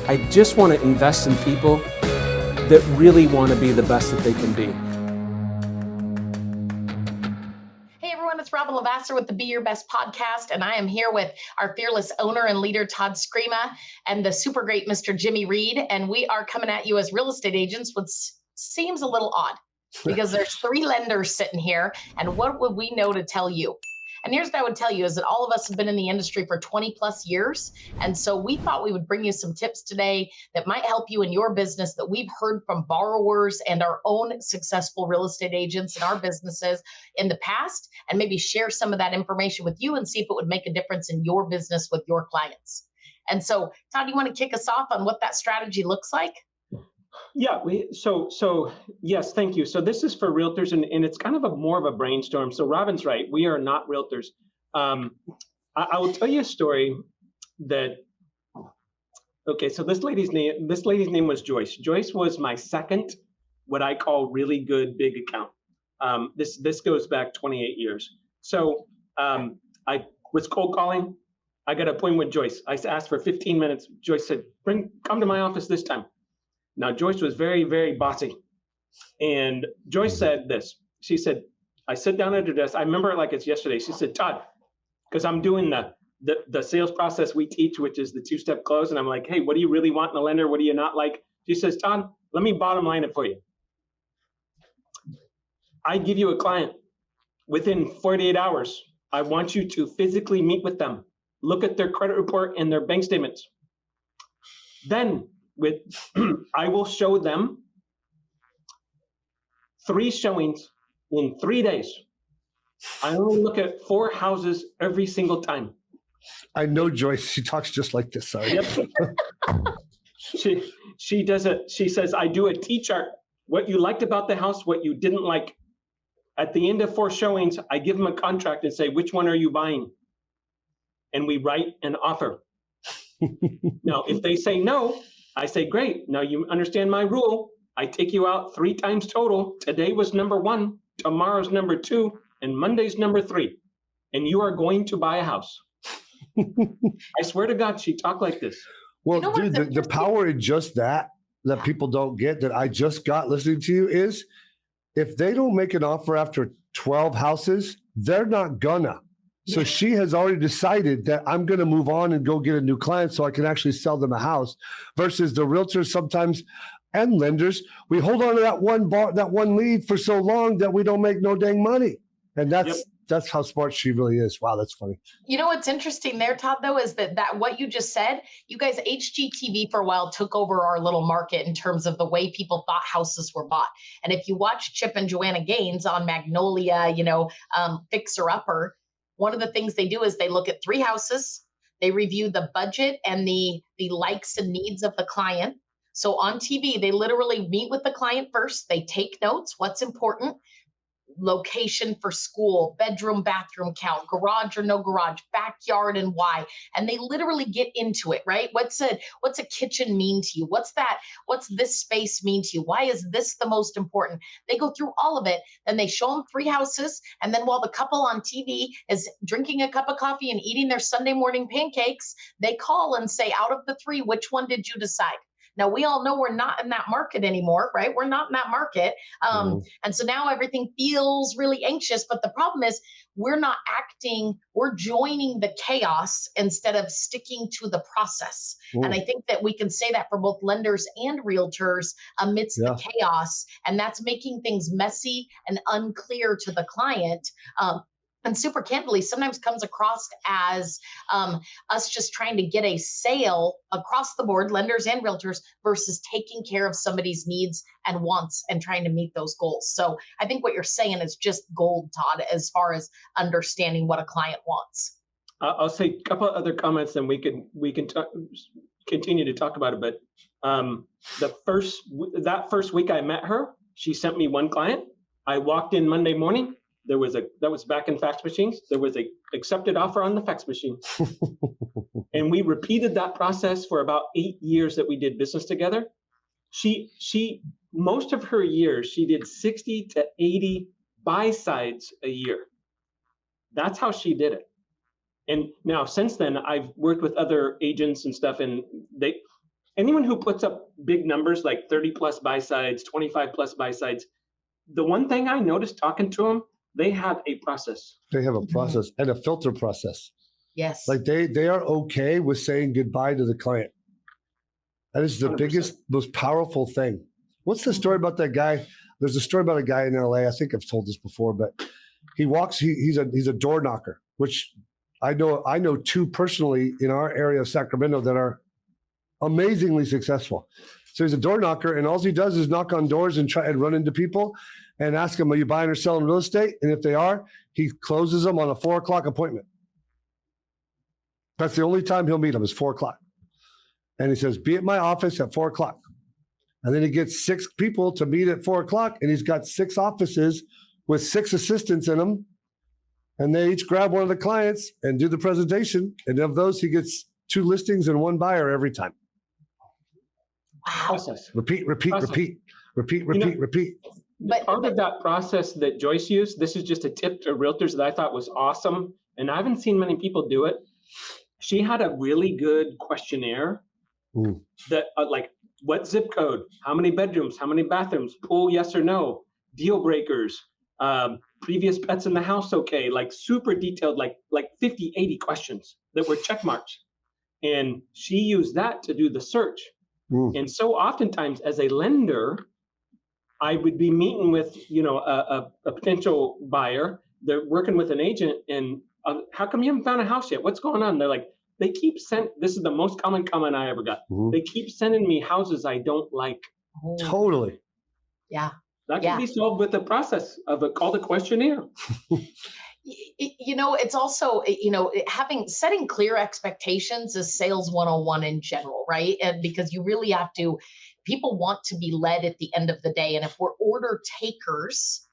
I just want to invest in people that really want to be the best that they can be. Hey everyone, it's Robyn LaVassaur with the Be Your Best podcast, and I am here with our fearless owner and leader, Todd Scrima, and the super great Mr. Jimmie Reed, and we are coming at you as real estate agents, which seems a little odd because there's 3 lenders sitting here, and what would we know to tell you? And here's what I would tell you is that all of us have been in the industry for 20 plus years. And so we thought we would bring you some tips today that might help you in your business that we've heard from borrowers and our own successful real estate agents in our businesses in the past, and maybe share some of that information with you and see if it would make a difference in your business with your clients. And so, Todd, you want to kick us off on what that strategy looks like? Yeah, so yes, thank you. So this is for realtors, and it's kind of more of a brainstorm. So Robyn's right, we are not realtors. I will tell you a story that. Okay, so this lady's name was Joyce. Joyce was my second, what I call really good big account. This goes back 28 years. So I was cold calling. I got an appointment with Joyce. I asked for 15 minutes. Joyce said, come to my office this time. Now, Joyce was very, very bossy. And Joyce said this. She said, I sit down at her desk. I remember it like it's yesterday. She said, Todd, because I'm doing the sales process we teach, which is the 2-step close. And I'm like, hey, what do you really want in a lender? What do you not like? She says, Todd, let me bottom line it for you. I give you a client. Within 48 hours, I want you to physically meet with them, look at their credit report and their bank statements. Then I will show them 3 showings in 3 days. I only look at 4 houses every single time. I know Joyce. She talks just like this. Sorry. Yep. She does it. She says, I do a T-chart. What you liked about the house, what you didn't like. At the end of 4 showings, I give them a contract and say, which one are you buying? And we write an offer. Now, if they say no, I say, great. Now you understand my rule. I take you out 3 times total. Today was number 1, tomorrow's number 2, and Monday's number 3. And you are going to buy a house. I swear to God, she talked like this. Well, dude, the power in just that people don't get, that I just got listening to you, is if they don't make an offer after 12 houses, they're not gonna. So she has already decided that I'm going to move on and go get a new client so I can actually sell them a house, versus the realtors sometimes and lenders, we hold on to that one lead for so long that we don't make no dang money. And that's how smart she really is. Wow, that's funny. You know what's interesting there, Todd, though, is that what you just said, you guys, HGTV for a while took over our little market in terms of the way people thought houses were bought. And if you watch Chip and Joanna Gaines on Magnolia, Fixer Upper, one of the things they do is they look at 3 houses, they review the budget and the likes and needs of the client. So on TV, they literally meet with the client first. They take notes, what's important, location for school, bedroom, bathroom count, garage or no garage, backyard and why. And they literally get into it, right? What's a kitchen mean to you? What's this space mean to you? Why is this the most important? They go through all of it. Then they show them 3 houses. And then while the couple on TV is drinking a cup of coffee and eating their Sunday morning pancakes, they call and say, out of the 3, which one did you decide? Now, we all know we're not in that market anymore, right? We're not in that market. And so now everything feels really anxious. But the problem is we're not acting, we're joining the chaos instead of sticking to the process. Ooh. And I think that we can say that for both lenders and realtors amidst the chaos. And that's making things messy and unclear to the client. And super candidly, sometimes comes across as us just trying to get a sale across the board, lenders and realtors, versus taking care of somebody's needs and wants and trying to meet those goals. So I think what you're saying is just gold, Todd, as far as understanding what a client wants. I'll say a couple of other comments, and we can continue to talk about it. But that first week I met her, she sent me 1 client. I walked in Monday morning. That was back in fax machines. There was a accepted offer on the fax machine. And we repeated that process for about 8 years that we did business together. She most of her years, she did 60 to 80 buy sides a year. That's how she did it. And now since then, I've worked with other agents and stuff, and anyone who puts up big numbers like 30 plus buy sides, 25 plus buy sides, the one thing I noticed talking to them, they have a process. They have a process and a filter process. Yes. Like they are okay with saying goodbye to the client. That is the 100%. biggest, most powerful thing. What's the story about that guy? There's a story about a guy in LA. I think I've told this before, but he walks. He's a door knocker, which I know two personally in our area of Sacramento that are amazingly successful. So he's a door knocker, and all he does is knock on doors and try and run into people and ask them, "Are you buying or selling real estate?" And if they are, he closes them on a 4 o'clock appointment. That's the only time he'll meet them is 4 o'clock. And he says, "Be at my office at 4 o'clock." And then he gets 6 people to meet at 4 o'clock, and he's got 6 offices with 6 assistants in them. And they each grab one of the clients and do the presentation. And of those, he gets 2 listings and 1 buyer every time. Process. Repeat. But Part of that process that Joyce used, this is just a tip to realtors that I thought was awesome, and I haven't seen many people do it. She had a really good questionnaire Ooh. that like, what zip code, how many bedrooms, how many bathrooms, pool, yes or no, deal breakers, previous pets in the house, okay, like super detailed, like 50, 80 questions that were check marks. And she used that to do the search. Ooh. And so oftentimes as a lender, I would be meeting with, a potential buyer. They're working with an agent, and how come you haven't found a house yet? What's going on? They're like, they keep sending, this is the most common comment I ever got. Ooh. They keep sending me houses I don't like. Totally. Yeah. That can be solved with the process of called a questionnaire. It's also, setting clear expectations is sales 101 in general, right? And because you really have to, people want to be led at the end of the day. And if we're order takers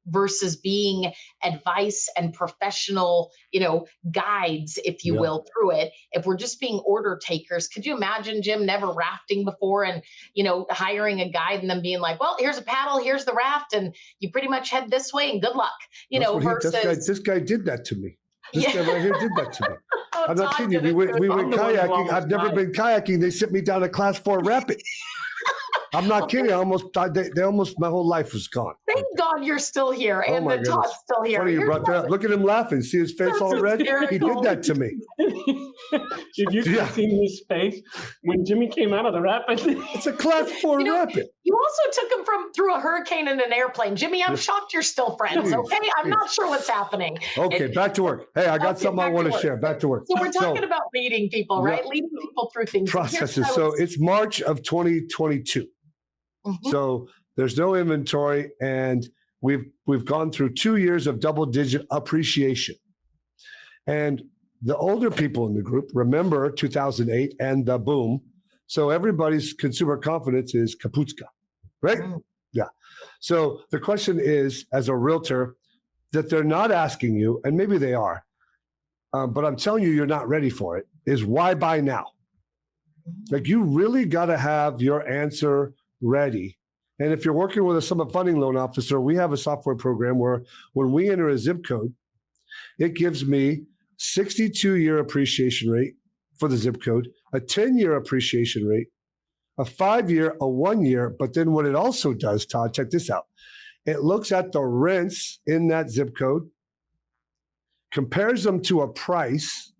versus being advice and professional, guides, if you will, through it, if we're just being order takers, could you imagine, Jim, never rafting before and, hiring a guide and then being like, well, here's a paddle, here's the raft, and you pretty much head this way and good luck, This guy did that to me. This guy right here did that to me. Oh, I'm not Todd kidding you. did We it too. went kayaking. I've never been kayaking. They sent me down a class 4 rapid. I'm not kidding. They almost, my whole life was gone. Thank God you're still here, and my that Todd's still here. Funny you You're brought that up. Look at him laughing. See his face all red? He did that to me. Did you see his face when Jimmie came out of the rapid? It's a class 4 rapid. You also took him through a hurricane in an airplane. Jimmie, I'm shocked you're still friends, okay? I'm not sure what's happening. Okay, back to work. Hey, I got something I want to share. Back to work. So we're talking about leading people, right? Leading people through things. Processes. So it's March of 2022. Mm-hmm. So there's no inventory, and we've gone through 2 years of double-digit appreciation. And the older people in the group remember 2008 and the boom. So everybody's consumer confidence is kaputska, right? Mm. Yeah. So the question is, as a realtor, that they're not asking you, and maybe they are, but I'm telling you, you're not ready for it, is why buy now? Like, you really got to have your answer ready. And if you're working with a summit funding loan officer, we have a software program where when we enter a zip code, it gives me 62-year appreciation rate for the zip code, a 10-year appreciation rate, a 5-year, a 1-year. But then what it also does, Todd, check this out. It looks at the rents in that zip code, compares them to a price.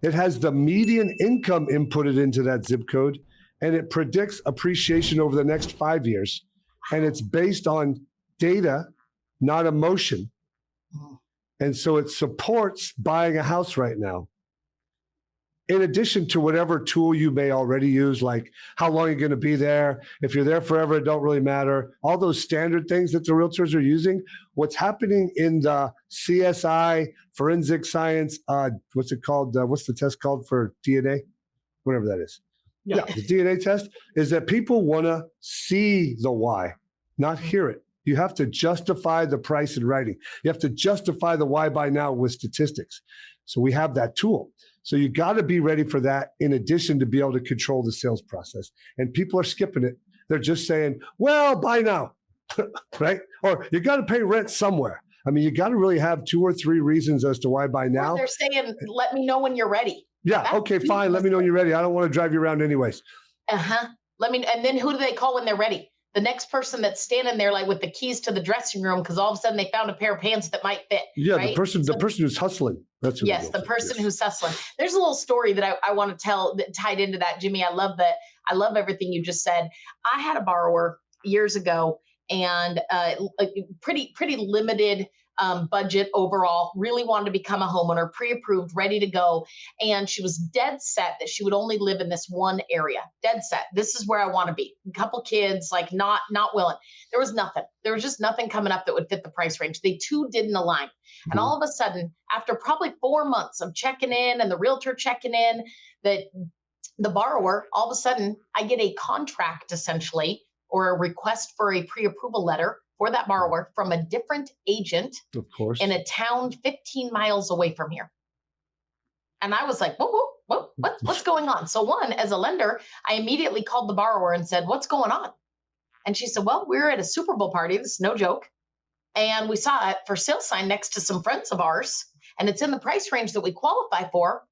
It has the median income inputted into that zip code, and it predicts appreciation over the next 5 years. And it's based on data, not emotion. And so it supports buying a house right now. In addition to whatever tool you may already use, like how long you're going to be there. If you're there forever, it don't really matter. All those standard things that the realtors are using. What's happening in the CSI, forensic science, what's it called? What's the test called for DNA? Whatever that is. Yeah, the DNA test is that people want to see the why, not hear it. You have to justify the price in writing. You have to justify the why buy now with statistics. So we have that tool. So you got to be ready for that in addition to be able to control the sales process. And people are skipping it. They're just saying, well, buy now, right? Or you got to pay rent somewhere. I mean, you got to really have 2 or 3 reasons as to why buy now. Or they're saying, let me know when you're ready. Yeah. Okay, fine. Let me know when you're ready. I don't want to drive you around anyways. And then who do they call when they're ready? The next person that's standing there like with the keys to the dressing room because all of a sudden they found a pair of pants that might fit. Yeah, right? the person who's hustling. That's who yes, the person who's hustling. There's a little story that I want to tell that tied into that, Jimmie. I love everything you just said. I had a borrower years ago and a pretty limited budget overall, really wanted to become a homeowner, pre-approved, ready to go. And she was dead set that she would only live in this one area. Dead set. This is where I want to be. A couple kids, like not willing. There was nothing. There was just nothing coming up that would fit the price range. They two didn't align. Mm-hmm. And all of a sudden, after probably 4 months of checking in and the realtor checking in, that the borrower, all of a sudden, I get a contract essentially, or a request for a pre-approval letter for that borrower from a different agent, of course, in a town 15 miles away from here. And I was like, what's going on? So one, as a lender, I immediately called the borrower and said, what's going on? And she said, well, we were at a Super Bowl party. This is no joke. And we saw a for sale sign next to some friends of ours. And it's in the price range that we qualify for.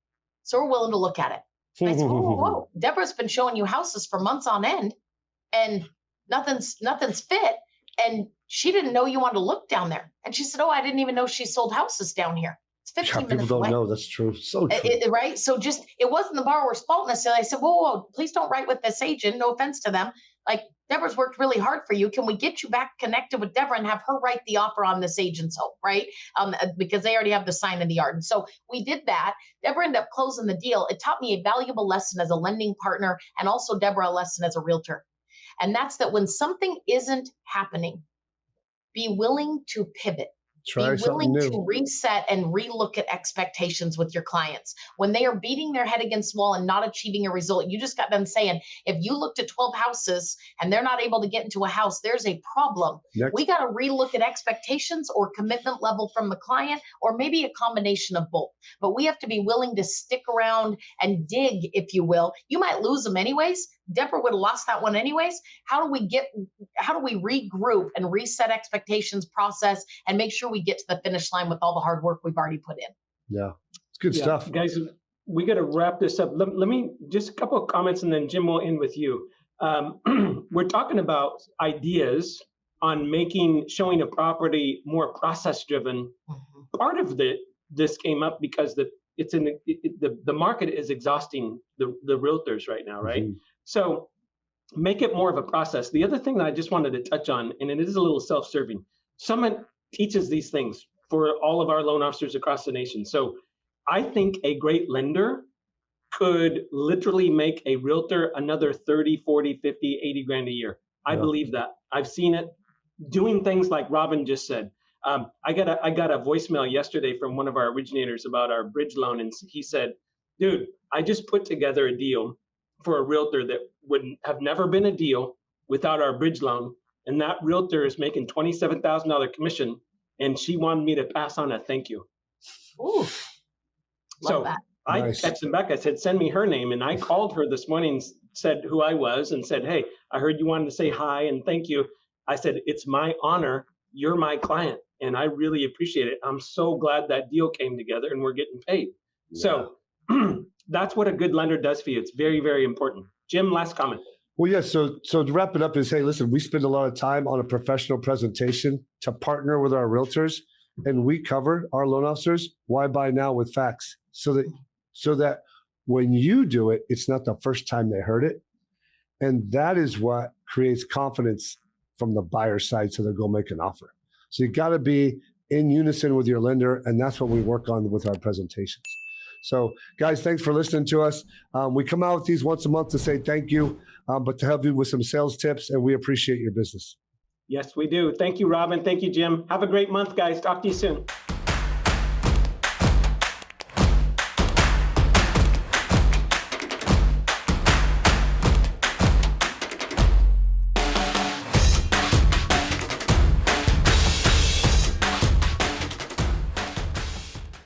So we're willing to look at it. And I said, whoa. Deborah's been showing you houses for months on end and nothing's fit. And she didn't know you wanted to look down there. And she said, oh, I didn't even know she sold houses down here. It's 15 minutes people away. Don't know. That's true. So true. Right? So just, it wasn't the borrower's fault necessarily. I said, whoa, please don't write with this agent. No offense to them. Like, Deborah's worked really hard for you. Can we get you back connected with Deborah and have her write the offer on this agent's home, right? Because they already have the sign in the yard. And so we did that. Deborah ended up closing the deal. It taught me a valuable lesson as a lending partner and also Deborah a lesson as a realtor. And that's that when something isn't happening, be willing to pivot. Try be willing something new. to reset and relook at expectations with your clients. When they are beating their head against the wall and not achieving a result, you just got done saying, if you looked at 12 houses and they're not able to get into a house, there's a problem. Next. We got to relook at expectations or commitment level from the client, or maybe a combination of both. But we have to be willing to stick around and dig, if you will. You might lose them anyways. Deborah would have lost that one anyways. How do we regroup and reset expectations, process, and make sure we get to the finish line with all the hard work we've already put in? Yeah, it's good stuff. Guys, we got to wrap this up. Let me just a couple of comments and then Jim will end with you. We're talking about ideas on showing a property more process driven. Mm-hmm. Part of this came up because the market is exhausting the realtors right now, right? Mm-hmm. So make it more of a process. The other thing that I just wanted to touch on, and it is a little self-serving, someone teaches these things for all of our loan officers across the nation. So I think a great lender could literally make a realtor another 30, 40, 50, 80 grand a year. I believe that. I've seen it doing things like Robyn just said. I got a voicemail yesterday from one of our originators about our bridge loan. And he said, dude, I just put together a deal for a realtor that would have never been a deal without our bridge loan. And that realtor is making $27,000 commission. And she wanted me to pass on a thank you. Ooh, so that. I texted him back. I said, send me her name. And I called her this morning, said who I was and said, hey, I heard you wanted to say hi and thank you. I said, it's my honor. You're my client. And I really appreciate it. I'm so glad that deal came together and we're getting paid. Yeah. So that's what a good lender does for you. It's very, very important. Jim, last comment. Well, yeah. So to wrap it up is, hey, listen, we spend a lot of time on a professional presentation to partner with our realtors, and we cover our loan officers. Why buy now with facts? So that when you do it, it's not the first time they heard it. And that is what creates confidence from the buyer side. So they'll go make an offer. So you got to be in unison with your lender. And that's what we work on with our presentations. So guys, thanks for listening to us. We come out with these once a month to say thank you, but to help you with some sales tips, and we appreciate your business. Yes, we do. Thank you, Robyn. Thank you, Jim. Have a great month, guys. Talk to you soon.